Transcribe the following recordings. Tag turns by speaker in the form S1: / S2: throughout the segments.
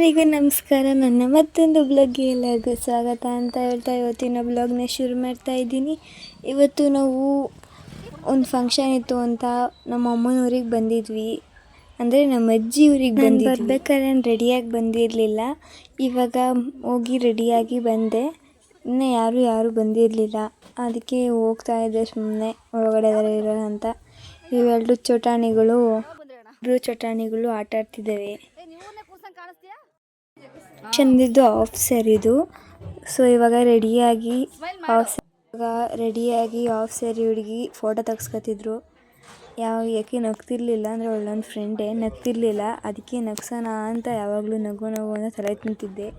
S1: ಎಲ್ಲರಿಗೂ ನಮಸ್ಕಾರ. ನನ್ನ ಮತ್ತೊಂದು ಬ್ಲಾಗ್ಗೆ ಎಲ್ಲರಿಗೂ ಸ್ವಾಗತ ಅಂತ ಹೇಳ್ತಾ ಇವತ್ತಿನ ಬ್ಲಾಗ್ನ ಶುರು ಮಾಡ್ತಾ ಇದ್ದೀನಿ. ಇವತ್ತು ನಾವು ಒಂದು ಫಂಕ್ಷನ್ ಇತ್ತು ಅಂತ ನಮ್ಮ ಅಮ್ಮನ ಊರಿಗೆ ಬಂದಿದ್ವಿ, ಅಂದರೆ ನಮ್ಮ ಅಜ್ಜಿ ಊರಿಗೆ ಬಂದಿದ್ವಿ. ಬರ್ಬೇಕಾದ್ರೆ ರೆಡಿಯಾಗಿ ಬಂದಿರಲಿಲ್ಲ, ಇವಾಗ ಹೋಗಿ ರೆಡಿಯಾಗಿ ಬಂದೆ. ಇನ್ನೂ ಯಾರೂ ಬಂದಿರಲಿಲ್ಲ, ಅದಕ್ಕೆ ಹೋಗ್ತಾ ಇದ್ದೆ ಸುಮ್ಮನೆ ಒಳಗಡೆ ಇರೋ ಅಂತ. ಇವೆರಡು ಚೋಟಾಣಿಗಳು ಆಟ ಆಡ್ತಿದ್ದಾವೆ. ಚಂದಿದ್ದು ಆಫ್ ಸ್ಯಾರಿದು. ಸೊ ಇವಾಗ ರೆಡಿಯಾಗಿ ಆಫ್ ಸ್ಯಾರಿ ಹುಡುಗಿ ಫೋಟೋ ತೆಗ್ಸ್ಕೊತಿದ್ರು. ಯಾಕೆ ನಗ್ತಿರ್ಲಿಲ್ಲ ಅಂದರೆ ಅವಳು ನನ್ನ ಫ್ರೆಂಡೇ, ನಗ್ತಿರ್ಲಿಲ್ಲ. ಅದಕ್ಕೆ ನಗ್ಸೋಣ ಅಂತ ಯಾವಾಗಲೂ ನಗು ಅಂತ ತಲೆ ತಿಂತಿದ್ದೆ.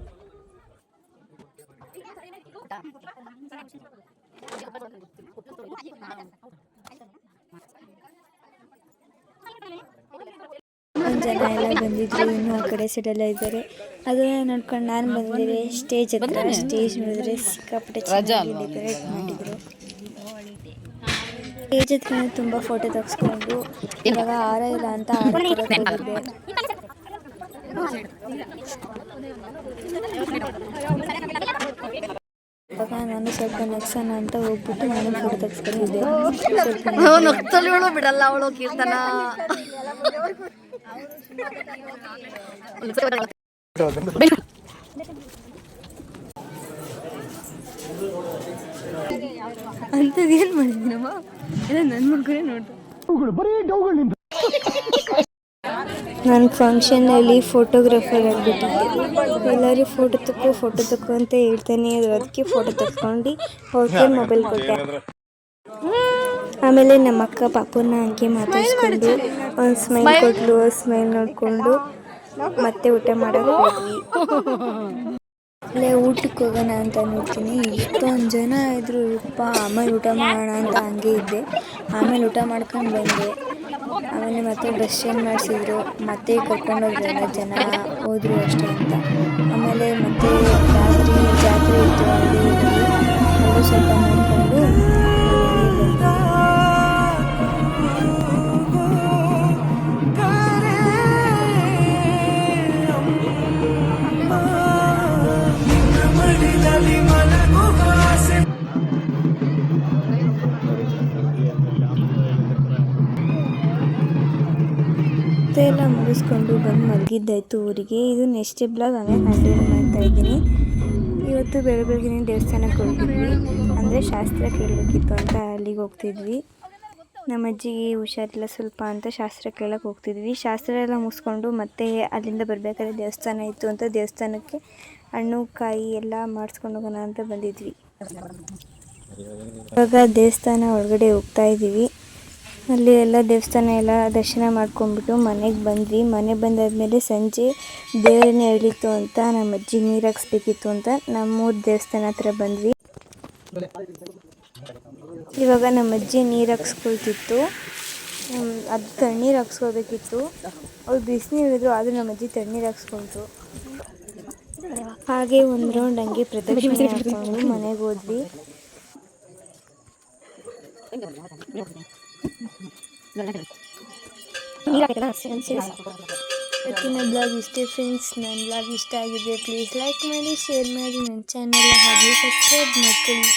S1: ಒಂದು ಜನ ಎಲ್ಲ ಬಂದಿದ್ರು, ಇನ್ನೂ ಆ ಕಡೆ ಸೈಡೆಲ್ಲ ಇದ್ದಾರೆ. ಅದನ್ನ ನೋಡ್ಕೊಂಡು ನಾನು ಬಂದಿದ್ದೆ ಸ್ಟೇಜ್ ಹತ್ರ. ಸ್ಟೇಜ್ ನೋಡಿದ್ರೆ ಸಿಕ್ಕಾಪಟ್ಟೆ ಚೆನ್ನಾಗಿ ಡೆಕೋರೇಟ್ ಮಾಡಿದ್ರು. ಸ್ಟೇಜ್ ಹತ್ರ ತುಂಬ ಫೋಟೋ ತೆಗೆಸ್ಕೊಂಡು ಇವಾಗ ಹಾರ ಇಲ್ಲ ಅಂತ ಹೋಗಿದ್ದೆ. ಇವಾಗ ನಾನು ಸ್ವಲ್ಪ ನಗ್ಸೋಣ ಅಂತ ಹೋಗ್ಬಿಟ್ಟು ನಾನು ಫೋಟೋ ತೆಗೆಸ್ಕೊಂಡಿದ್ದೆ.
S2: ಬಿಡಲ್ಲ ಅವಳು ಕೀರ್ತನ.
S1: ಅಂಥದ್ದೇನು ಮಾಡಿದ್ದೀನಮ್ಮ, ಎಲ್ಲ ನನ್ನ ಮಗನೇ ನೋಡ್ರಿ. ನಾನು ಫಂಕ್ಷನ್ನಲ್ಲಿ ಫೋಟೋಗ್ರಾಫರ್ ಆಗಿಬಿಟ್ಟಿದ್ದೆ. ಎಲ್ಲರೂ ಫೋಟೋ ತಗೋ ಅಂತ ಹೇಳ್ತಾನೆ ಇದ್ರು. ಅದಕ್ಕೆ ಫೋಟೋ ತಗೊಂಡು ಅವ್ರಿಗೆ ಮೊಬೈಲ್ ಕೊಟ್ಟೆ. ಆಮೇಲೆ ನಮ್ಮ ಅಕ್ಕ ಪಾಪುನ ಹಂಗೆ ಮಾತಾಡಿಸ್ಕೊಂಡು ಒಂದು ಸ್ಮೈಲ್ ಕೊಟ್ಲು. ಸ್ಮೈಲ್ ನೋಡಿಕೊಂಡು ಮತ್ತೆ ಊಟ ಮಾಡೋಕ್ಕೆ ಹೋದ್ವಿ. ಅಲ್ಲೇ ಊಟಕ್ಕೆ ಹೋಗೋಣ ಅಂತ ನೋಡ್ತೀನಿ, ಇಷ್ಟೊಂದು ಜನ ಇದ್ರು. ಆಮೇಲೆ ಊಟ ಮಾಡೋಣ ಅಂತ ಹಂಗೆ ಇದ್ದೆ. ಆಮೇಲೆ ಊಟ ಮಾಡ್ಕೊಂಡು ಬಂದೆ. ಆಮೇಲೆ ಮತ್ತೆ ಡ್ರೆಸ್ ಚೇಂಜ್ ಮಾಡಿಸಿದ್ರು, ಮತ್ತೆ ಕರ್ಕೊಂಡೋದ್ರು. ಎಲ್ಲ ಜನ ಹೋದ್ರು ಅಷ್ಟೇ ಅಂತ. ಆಮೇಲೆ ಮತ್ತೆ ಜಾತ್ರೆ ಇತ್ತು, ಅಲ್ಲೂ ಸ್ವಲ್ಪ ನೋಡಿಕೊಂಡು ಎಲ್ಲ ಮುಗಿಸ್ಕೊಂಡು ಬಂದು ಮಲಗಿದ್ದಾಯಿತು ಊರಿಗೆ. ಇದು ನೆಕ್ಸ್ಟ್ ಬ್ಲಾಗ್ ಹಂಗೆ ಕಂಟಿನ್ಯೂ ಮಾಡ್ತಾ ಇದ್ದೀನಿ. ಇವತ್ತು ಬೆಳಗ್ಗೆನೇ ದೇವಸ್ಥಾನಕ್ಕೆ ಹೋಗಿದ್ವಿ, ಅಂದರೆ ಶಾಸ್ತ್ರ ಕೇಳಬೇಕಿತ್ತು ಅಂತ ಅಲ್ಲಿಗೆ ಹೋಗ್ತಿದ್ವಿ. ನಮ್ಮ ಅಜ್ಜಿಗೆ ಹುಷಾರಿಲ್ಲ ಸ್ವಲ್ಪ ಅಂತ ಶಾಸ್ತ್ರ ಕೇಳಕ್ಕೆ ಹೋಗ್ತಿದ್ವಿ. ಶಾಸ್ತ್ರ ಎಲ್ಲ ಮುಗಿಸ್ಕೊಂಡು ಮತ್ತೆ ಅಲ್ಲಿಂದ ಬರಬೇಕಾದ್ರೆ ದೇವಸ್ಥಾನ ಇತ್ತು ಅಂತ ದೇವಸ್ಥಾನಕ್ಕೆ ಹಣ್ಣು ಕಾಯಿ ಎಲ್ಲ ಮಾಡಿಸ್ಕೊಂಡು ಹೋಗೋಣ ಅಂತ ಬಂದಿದ್ವಿ. ಇವಾಗ ದೇವಸ್ಥಾನ ಒಳಗಡೆ ಹೋಗ್ತಾ ಇದ್ದೀವಿ. ಅಲ್ಲಿ ಎಲ್ಲ ದೇವಸ್ಥಾನ ಎಲ್ಲ ದರ್ಶನ ಮಾಡ್ಕೊಂಡ್ಬಿಟ್ಟು ಮನೆಗೆ ಬಂದ್ವಿ. ಮನೆ ಬಂದಾದಮೇಲೆ ಸಂಜೆ ದೇವರನ್ನೇ ಹೇಳಿತ್ತು ಅಂತ ನಮ್ಮ ಅಜ್ಜಿ ನೀರು ಹಾಕ್ಸ್ಬೇಕಿತ್ತು ಅಂತ ನಮ್ಮೂರು ದೇವಸ್ಥಾನ ಹತ್ರ ಬಂದ್ವಿ. ಇವಾಗ ನಮ್ಮ ಅಜ್ಜಿ ನೀರು ಹಾಕ್ಸ್ಕೊಳ್ತಿತ್ತು. ಅದು ತಣ್ಣೀರು ಹಾಕ್ಸ್ಕೋಬೇಕಿತ್ತು. ಅವ್ರು ಬಿಸಿನೀರು ಹೇಳಿದ್ರು, ಆದರೂ ನಮ್ಮ ಅಜ್ಜಿ ತಣ್ಣೀರು ಹಾಕ್ಸ್ಕೊಳ್ತು. ಹಾಗೆ ಒಂದು ರೌಂಡ್ ಹಂಗೆ ಪ್ರದಕ್ಷಿಣೆ ಹಾಕ್ಕೊಂಡು ಮನೆಗೆ ಹೋದ್ವಿ. ಇವತ್ತಿನ ಬ್ಲಾಗ್ ಇಷ್ಟೇ ಫ್ರೆಂಡ್ಸ್. ನನ್ನ ಬ್ಲಾಗ್ ಇಷ್ಟ ಆಗಿದೆ ಪ್ಲೀಸ್ ಲೈಕ್ ಮಾಡಿ, ಶೇರ್ ಮಾಡಿ, ನನ್ನ ಚಾನಲ್ ಹಾಗೆ ಸಬ್ಸ್ಕ್ರೈಬ್ ಮಾಡ್ಕೊಳ್ಳಿ.